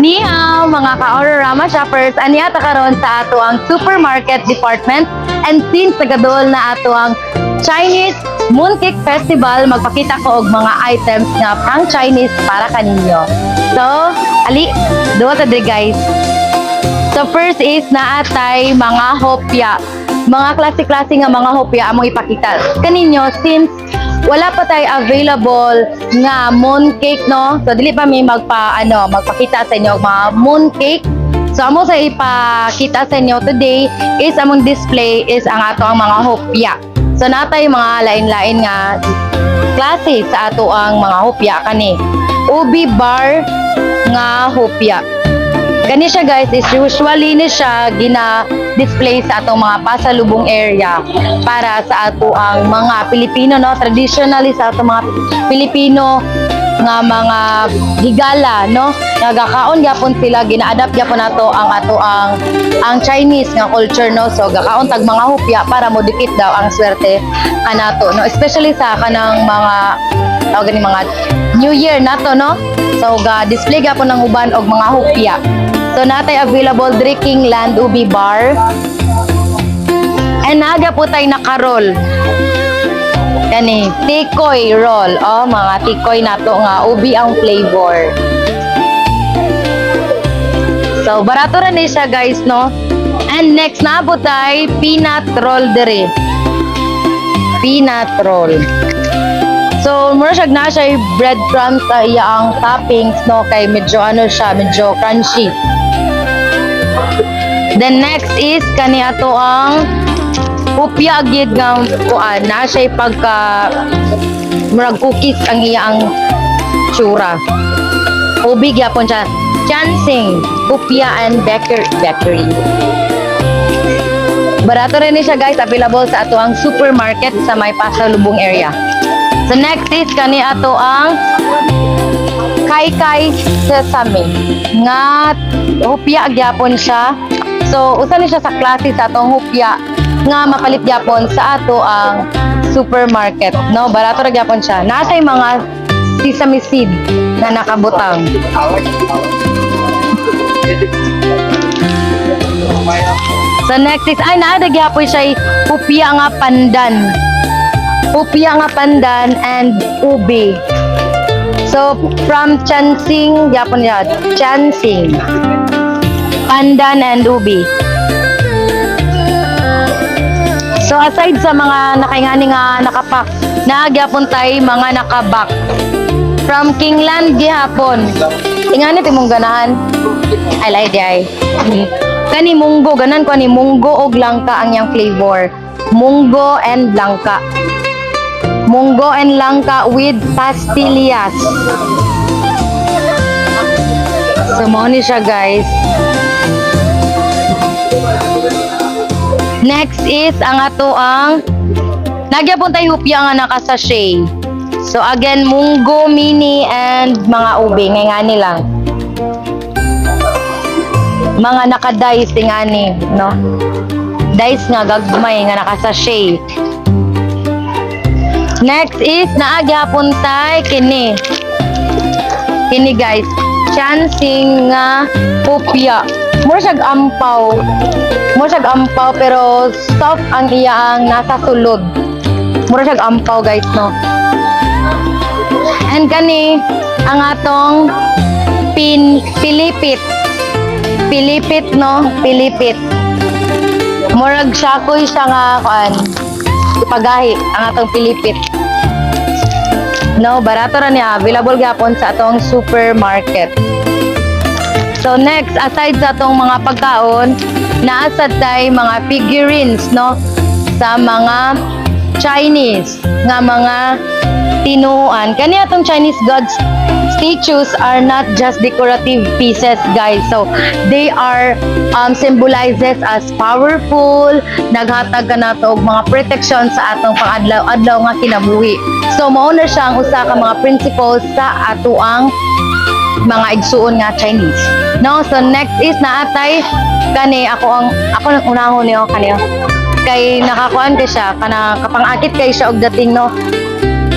Ni hao mga ka-Aurorama shoppers, aniya ta karon sa ato ang supermarket department, and since nagadol na ato ang Chinese Mooncake Festival, magpakita ko og mga items nga pang Chinese para kaninyo. So, ali, duwa ta dire guys. So first is naatay mga hopya. Mga klase-klase nga mga hopya among ipakita kaninyo since wala pa tayo available nga mooncake, no? So dili pa may magpakita sa inyo mga mooncake. So amo sa ipakita sa inyo today is among display is ang ato ang mga hopya. So natay mga lain-lain nga klase sa ato ang mga hopya kani. Ubi bar nga hopya. Kani siya guys, is usually ni siya gina-display sa atong mga pasalubong area para sa ato ang mga Pilipino, no? Traditionally sa atong mga Pilipino nga mga higala, no? Nagakaon gyapon sila, gina-adapt gyapon nato ang Chinese nga culture, no? So gakaon tag mga hupya para mo dikit daw ang swerte kanato, no? Especially sa kanang mga tawag ni mga New Year nato, no? So ga-display gyapon ng uban og mga hupya. So natay available drinking land ubi bar. And naga po tayo nakarol. Kani, tikoy roll. Oh, mga tikoy nato nga ubi ang flavor. So barato ra ni siya guys, no? And next na po tayo peanut roll dire. Peanut roll. So mura siya na siya breadcrumbs sa iyang toppings, no? Kay medyo siya, medyo crunchy. Then next is kani ato ang upya gid nga kuan na siya pagka murag cookies ang iyang tsura. Ubi gyapon siya. Chansing, upya and bakery. Barato rin ni siya guys, available sa ato ang supermarket sa may pasalubong area. So next is kani ato ang kai sesame nga hupya gyapon siya. So usa ni siya sa klase sa atong hupya nga mapalit gyapon sa ato ang supermarket, no? Barato ra gyapon siya. Nasay mga sesame seed na nakabutang. So next is naada gyapon siya hupya nga pandan. Hupya nga pandan and ubi. So, from Chansing, Japon yan. Chansing. Pandan and ubi. So, aside sa mga nakaingani nga nakapak, nagyapon tayo mga nakabak. From Kingland, gihapon. Ingani timong ganahan. I like it. Kani munggo, ganan ko ni munggo o langka ang yang flavor. Munggo and langka. Munggo and langka with pastillas. So, mo ni siya guys. Next is ang ato ang nagyapon tayo hupya nga naka-sachet. So, again, munggo, mini, and mga ube. Ngayngani lang. Mga naka-dice ngani, no? Dice nga gagmay nga naka-sachet. Next is naagyapon tay kini. Kini guys, chansing nga hupya. Mura siyag ampaw. Pero soft ang iyang nasa sulod. Mura siyag ampaw guys, no. And kani ang atong pilipit. Pilipit, no? Pilipit. Murag syakoy siya nga kuan. Ipagahi ang atong pilipit. No, barato ra niya, available gyapon sa atong supermarket. So next, aside sa atong mga pagkaon, naasad tay mga figurines, no, sa mga Chinese nga mga tinuan. Kani atong Chinese gods statues are not just decorative pieces guys, so they are symbolizes as powerful, naghatag ka nato og mga protection sa atong pang-adlaw-adlaw nga kinabuhi. So mao na siya ang usa ka mga principles sa atoang mga igsuon nga Chinese, no. So next is naatay kani ako nang unahon niyo kaniya kay nakakuan kay siya kana kapangakit kay siya og dating, no,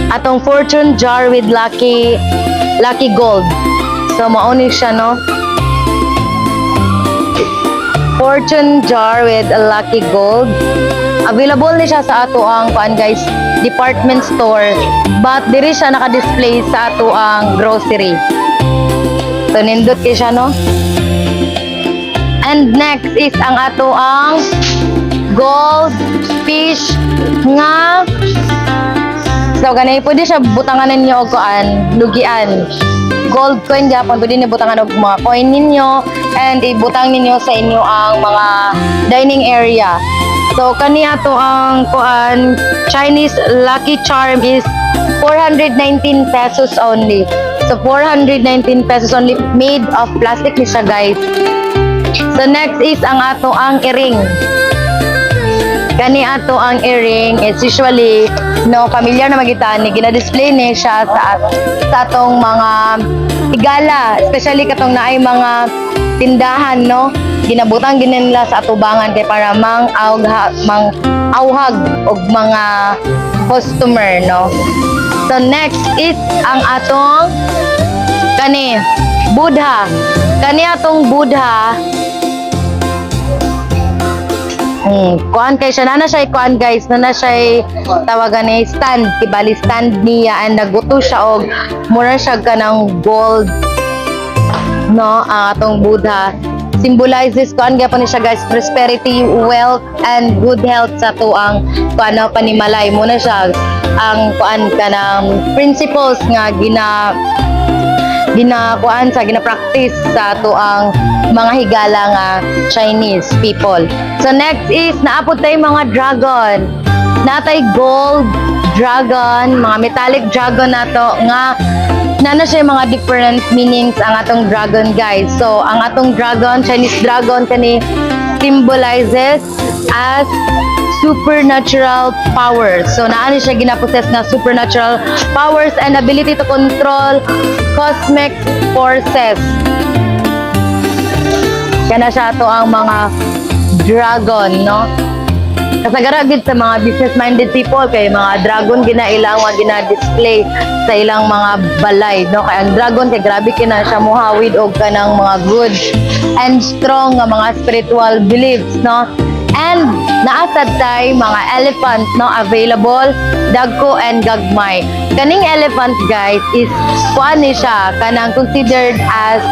atong fortune jar with lucky gold. So mauni siya no. Fortune jar with a lucky gold. Available ni siya sa ato ang kuan guys, department store. But diri siya naka-display sa ato ang grocery. So nindot kay siya no. And next is ang ato ang gold fish nga. So ganay pwede siya butangan ninyo og kuan, lugian. Gold coin gapon pwede ni butangan og mga coin ninyo and ibutang ninyo sa inyo ang mga dining area. So kaniya to ang kuan Chinese lucky charm is 419 pesos only. So 419 pesos only, made of plastic ni siya guys. So next is ang ato ang earring. Kani ato ang earring is usually no familiar na magitan ni gina-display ni siya sa atong mga higala, especially katong naay mga tindahan no. Ginabutang ginanila sa atubangan kay para mang auhag og mga customer no. So next is ang atong kani Buddha. Kani atong Buddha. Kuan kay siya nana siya kuan guys, nana siya tawagan ni stand, kibali stand niya and naguto siya og mura siya kanang gold no ang atong Buddha. Symbolizes kuan gyapon ni siya guys, prosperity, wealth and good health sa tuang kuan panimalay. Muna siya ang kuan kanang principles nga gina practice sa tuang mga higala nga Chinese people. So next is naapod tay mga dragon. Natay gold dragon, mga metallic dragon nato nga nana siya mga different meanings ang atong dragon guys. So ang atong dragon, Chinese dragon kani symbolizes as supernatural powers. So naani siya ginapossess na supernatural powers and ability to control cosmic forces. Kana siya to ang mga dragon no. Kasagara gid sa mga business-minded people kay mga dragon ginailang wa gina-display sa ilang mga balay no. Kay ang dragon kay grabe kina siya muhawid og kanang mga good and strong nga mga spiritual beliefs no. And naasad tay mga elephant no available dagko and gagmay. Kaning elephant guys is kuan ni siya kanang considered as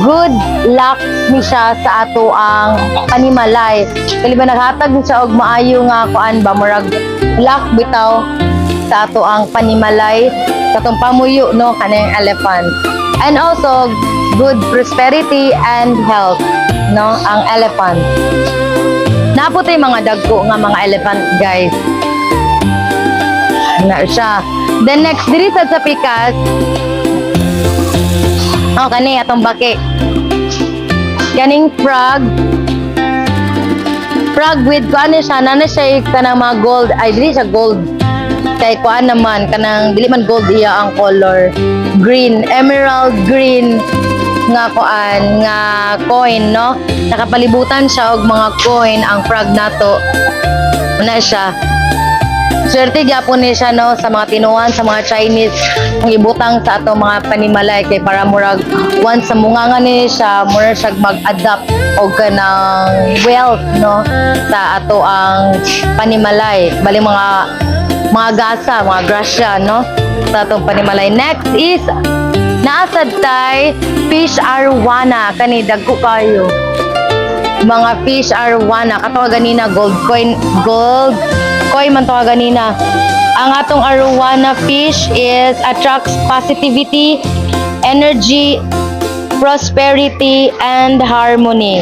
good luck ni siya sa ato ang panimalay. Kali ba naghatag ni siya og maayo nga kuan ba murag luck bitaw sa ato ang panimalay katong pamuyo no kaning elephant. And also good prosperity and health no ang elephant. Naputay mga dagko nga mga elephant guys. Na siya. Then next diri sa pikas. Oh kani atong baki. Kaning frog. Frog with kuan siya nana siya kanang mga gold. Ay dili siya gold. Kay kuan naman kanang dili man gold iya ang color. Green, emerald green nga kuan nga coin no. Nakapalibutan siya og mga coin ang frog nato. Una siya. Swerte gyapon ni siya no sa mga tinuan sa mga Chinese kung ibutang sa ato mga panimalay kay para murag once sa munganga ni siya mura siya mag-adapt og kanang wealth no sa ato ang panimalay. Bali mga gasa, mga grasya no sa atong panimalay. Next is naasad tay fish arwana kani dagko kayo. Mga fish arwana katawa ganina gold coin man to ganina. Ang atong arwana fish is attracts positivity, energy, prosperity and harmony.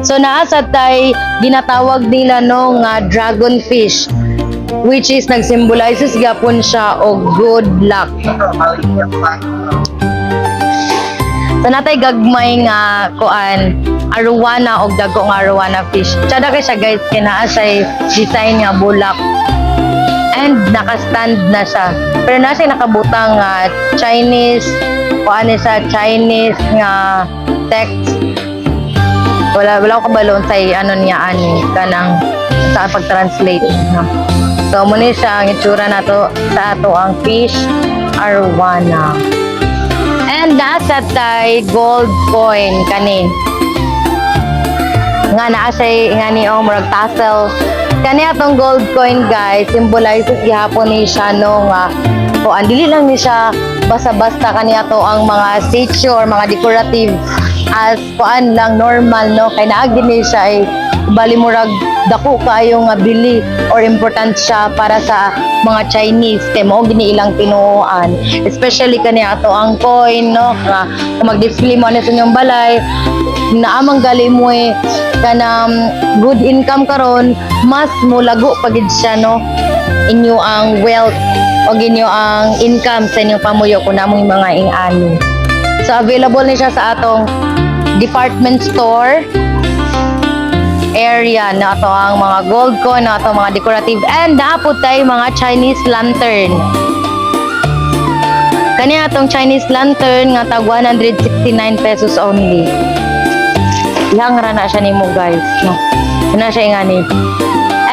So naasa tay ginatawag nila no nga dragon fish which is nag-symbolizes gyapon siya og good luck. So natay gagmay nga kuan arwana og dago nga arwana fish. Tsada kay siya guys kinaa siya design nga bulak. And naka-stand na siya. Pero na siya nakabutang nga Chinese kuan ni sa Chinese nga text. Wala ko kabalon sa ano niya ani kanang sa pag-translate no. So muna siya ang itsura nato sa ato ang fish arwana. And nasa tay gold coin kani. Nga naa siya nga ni murag tassel. Kani atong gold coin guys, symbolizes gihapon ni siya no nga kuan dili lang ni siya basta-basta kani ato ang mga statue or mga decorative as kuan lang normal no kay naa gini siya ay bali murag dako kayo nga bili or important siya para sa mga Chinese kay mao gini ilang tinuoan, especially kani ato ang coin no nga kung mag-display mo na sa inyong balay naamang gali mo kanang good income karon mas mulago pagid siya no inyo ang wealth o inyo ang income sa inyong pamuyo kung namong mga ingani. So available ni siya sa atong department store area na ato ang mga gold coin na ato mga decorative and naapod tayo mga Chinese lantern. Kani atong Chinese lantern nga tag 169 pesos only. Yang ra na siya nimo guys no. Na siya ingani.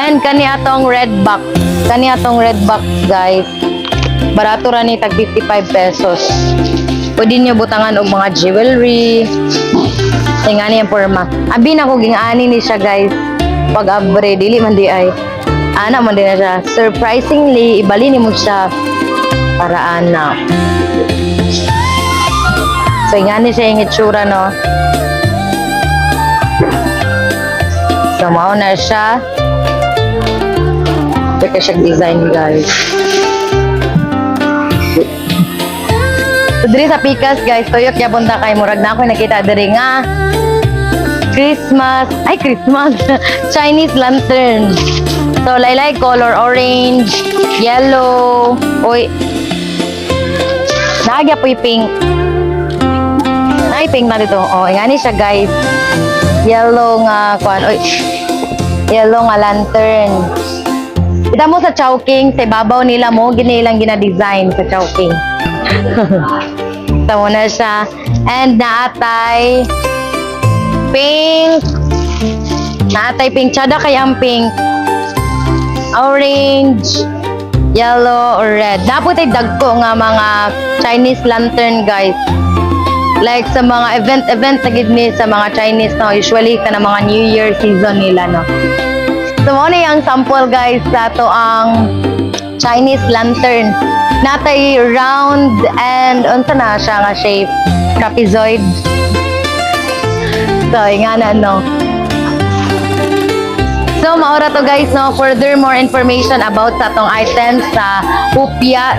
And kani atong red box. Kani atong red box guys. Barato ra ni tag 55 pesos. Pwede niyo butangan og mga jewelry. Ingani ang forma. Abi na ko gingani ni siya guys. Pag abre dili man di ay. Ana man din na siya. Surprisingly ibali ni mo siya para ana. So ingani siya yung itsura no. So, mao na siya. Ito siya design, guys. So, diri sa Pikas, guys, tuyok ya punta kay murag na ako nakita diri nga Christmas, Chinese lantern. So, laylay color orange, yellow, oy. Naagya po yung pink. Ay, pink na dito. Oh, ingani siya, guys. Yellow nga kuan oy yellow nga lantern. Kita mo sa Chowking sa ibabaw nila mo gini lang gina-design sa Chowking. Tamo na siya and naatay pink tsada kay ang pink orange yellow or red. Dapat ay dagko nga mga Chinese lantern guys. Like sa mga event na gid ni sa mga Chinese no, usually kana mga New Year season nila no. So mo na yung sample guys sa to ang Chinese lantern. Natay round and unsa na siya nga shape, trapezoid. So ingana no. So maura to guys no, further more information about sa atong items sa Upia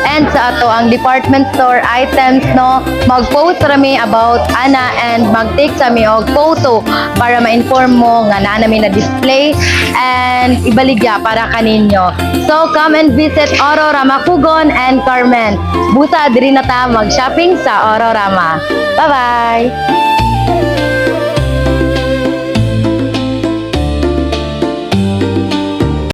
and sa ato ang department store items no, mag-post rami about ana and mag-take sa mi og photo para ma-inform mo nga naa nami na display and ibaligya para kaninyo. So come and visit Ororama Kugon and Carmen. Busa diri na ta mag-shopping sa Ororama. Bye-bye.